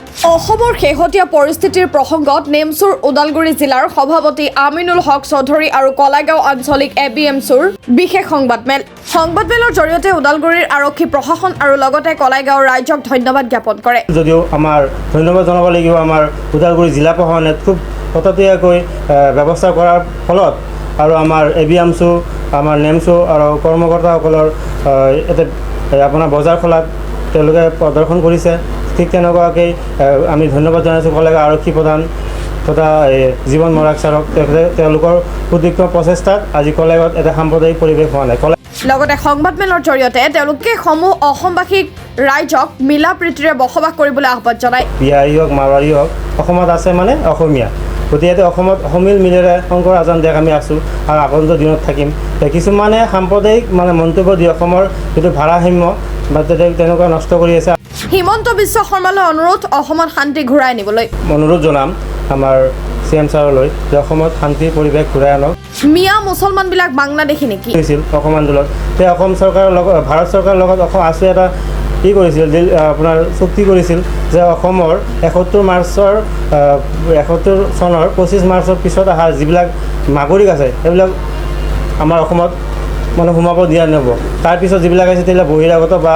অসমৰ শেহতীয়া পৰিস্থিতিৰ প্ৰসংগত নেমচুৰ ওদালগুৰি জিলাৰ সভাপতি আমিনুল হক চৌধুৰী আৰু কলাগাঁও আঞ্চলিক এবিএমচুৰ বিশেষ সংবাদমেল। সংবাদমেলৰ জৰিয়তে ওদালগুৰিৰ আৰক্ষী প্ৰশাসন আৰু লগতে কলাগাঁৱৰ ৰাইজক ধন্যবাদ জ্ঞাপন কৰে। যদিও আমাৰ ধন্যবাদ জনাব লাগিব আমাৰ ওদালগুৰি জিলা প্ৰশাসনে খুব ততাতৈয়াকৈ ব্যৱস্থা কৰাৰ ফলত আৰু আমাৰ এবিএমচু আমাৰ নেমচু আৰু কৰ্মকৰ্তাসকলৰ আপোনাৰ বজাৰ খোলাত তেওঁলোকে প্ৰদৰ্শন কৰিছে। ঠিক তেনেকুৱাকৈ আমি ধন্যবাদ জনাইছোঁ কলাগাঁও আৰক্ষী প্ৰধান তথা জীৱন মৰাক ছাৰক। তেওঁলোকৰ সুদীৰ্ঘ প্ৰচেষ্টাত আজি কলাগাঁৱত এটা সাম্প্ৰদায়িক পৰিৱেশ হোৱা নাই। লগতে সংবাদমেলৰ জৰিয়তে তেওঁলোকে সমূহ অসমবাসীক ৰাইজক মিলা প্ৰীতিৰে বসবাস কৰিবলৈ আহ্বান জনায়। বিহাৰী হওক মাৰোৱাৰী হওক অসমত আছে মানে অসমীয়া, গতিকে অসমত সমিল মিলেৰে শংকৰ আজান দেশ আমি আছোঁ আৰু আগন্তুক দিনত থাকিম। কিছুমানে সাম্প্ৰদায়িক মন্তব্য দি অসমৰ যিটো ভাৰসাম্য বা তেনেকুৱা নষ্ট কৰি আছে। হিমন্ত বিশ্ব শৰ্মালৈ অনুৰোধ অসমত শান্তি ঘূৰাই আনিবলৈ অনুৰোধ জনাম আমাৰ CM ছাৰলৈ যে অসমত শান্তিৰ পৰিৱেশ ঘূৰাই আনক। মিয়া মুছলমানবিলাক বাংলাদেশী নেকি হৈছিল অসম আন্দোলন, তেওঁ অসম চৰকাৰৰ লগত ভাৰত চৰকাৰৰ লগত অসম আছে এটা কি কৰিছিল আপোনাৰ চুক্তি কৰিছিল যে অসমৰ 71 চনৰ 25 মাৰ্চৰ পিছত অহা যিবিলাক নাগৰিক আছে সেইবিলাক আমাৰ অসমত সোমাব দিয়া নহ'ব। তাৰপিছত যিবিলাক আছে সেইবিলাক বহিৰাগত বা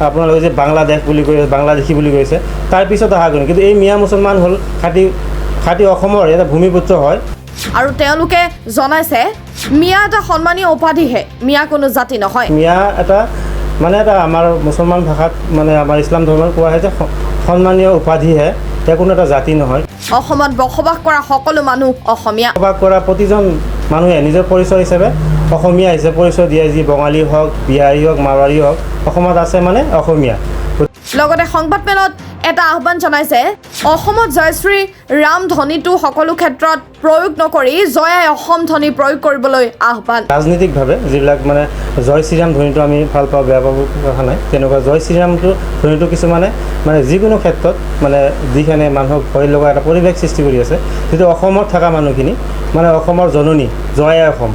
আপোনালোকে যে বাংলাদেশ বুলি কৈছে বাংলাদেশী বুলি কৈছে তাৰপিছত অহা কোনো, কিন্তু এই মিয়া মুছলমান হ'ল খাটি অসমৰ এটা ভূমিপুত্ৰ হয়। আৰু তেওঁলোকে জনাইছে মিয়া এটা সন্মানীয় উপাধিহে, মিয়া কোনো জাতি নহয়। মিয়া এটা আমাৰ মুছলমান ভাষাত আমাৰ ইছলাম ধৰ্মত কোৱা হয় যে সন্মানীয় উপাধিহে, তেওঁ কোনো এটা জাতি নহয়। অসমত বসবাস কৰা সকলো মানুহ অসমীয়া। বসবাস কৰা প্ৰতিজন মানুহে নিজৰ পৰিচয় হিচাপে অসমীয়া হিচাপে পৰিচয় দিয়ে, যি বঙালী হওক বিহাৰী হওক মাৰোৱাৰী হওক অসমত আছে অসমীয়া। লগতে সংবাদমেলত এটা আহ্বান জনাইছে অসমত জয়শ্ৰী ৰাম ধ্বনিটো সকলো ক্ষেত্ৰত প্ৰয়োগ নকৰি জয় আই অসম ধ্বনি প্ৰয়োগ কৰিবলৈ আহ্বান। ৰাজনীতিকভাৱে যিবিলাক জয় শ্ৰীৰাম ধ্বনিটো আমি ভাল পাওঁ, বেয়া পাব কথা নাই, তেনেকুৱা জয় শ্ৰীৰামটো ধ্বনিটো কিছুমানে যিকোনো ক্ষেত্ৰত যিখিনি মানুহক ভয় লগা এটা পৰিৱেশ সৃষ্টি কৰি আছে। যিটো অসমত থকা মানুহখিনি অসমৰ জননী জয় আই অসম,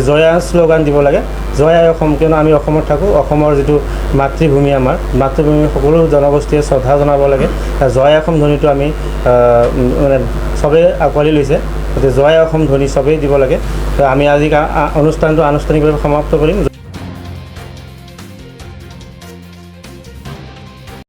জয় আই শ্লোগান দিব লাগে, জয় আই অসম, কিয়নো আমি অসমত থাকোঁ। অসমৰ যিটো মাতৃভূমি আমাৰ মাতৃভূমি সকলো জনগোষ্ঠীয়ে শ্ৰদ্ধা জনাব লাগে। জয় আই অসম ধ্বনিটো আমি চবেই আঁকোৱালি লৈছে, গতিকে জয় আই অসম ধ্বনি চবেই দিব লাগে। আমি আজি অনুষ্ঠানটো আনুষ্ঠানিকভাৱে সমাপ্ত কৰিম।